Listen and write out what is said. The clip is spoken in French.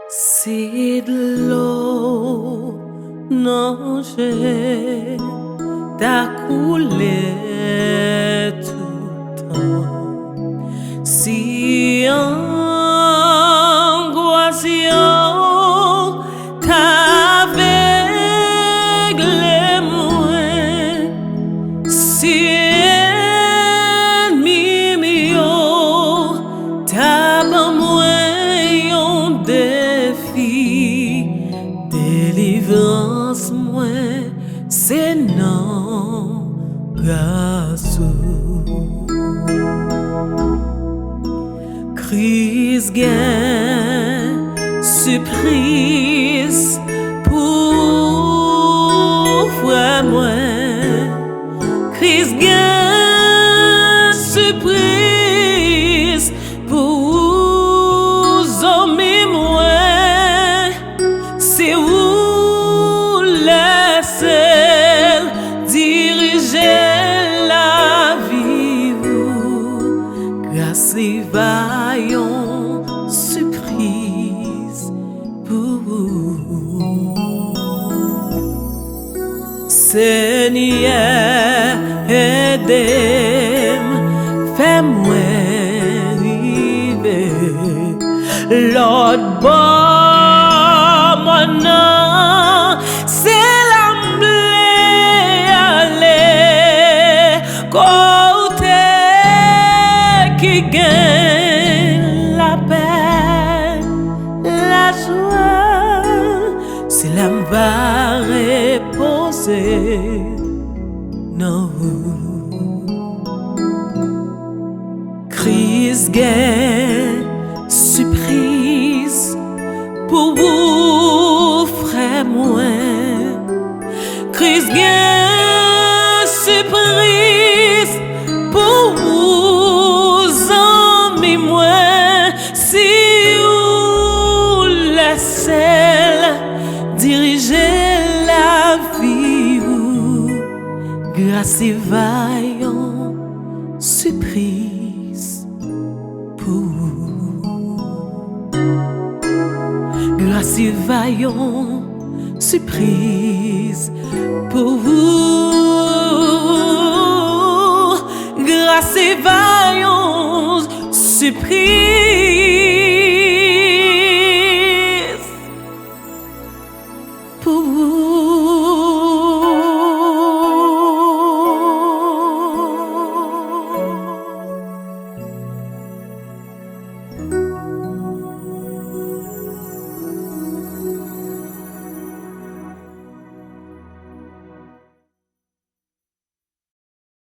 C'est de l'eau, non, j'ai t'as coulé tout le temps. Si angoissant t'aveugle moi, si ennemi mio t'as moi un défi, délivrance moi, c'est non grâce. Crise gain, surprise pour frère moi. Crise gain, surprise pour hommes moi. C'est où laisser diriger la vie, grâce et vaillant surprise pour vous. Seigneur, aidez-moi, fais-moi arriver. L'autre bord, mon nom, c'est l'emblée aller côté qui gagne la paix, la joie, c'est l'âme va reposer. Non, crise gain, surprise pour vous, frère moi. Crise gain, surprise pour vous, amis moi. Si vous laissez diriger la vie, grâce et vaillant surprise pour vous. Grâce et vaillant surprise pour vous. Grâce et vaillant surprise.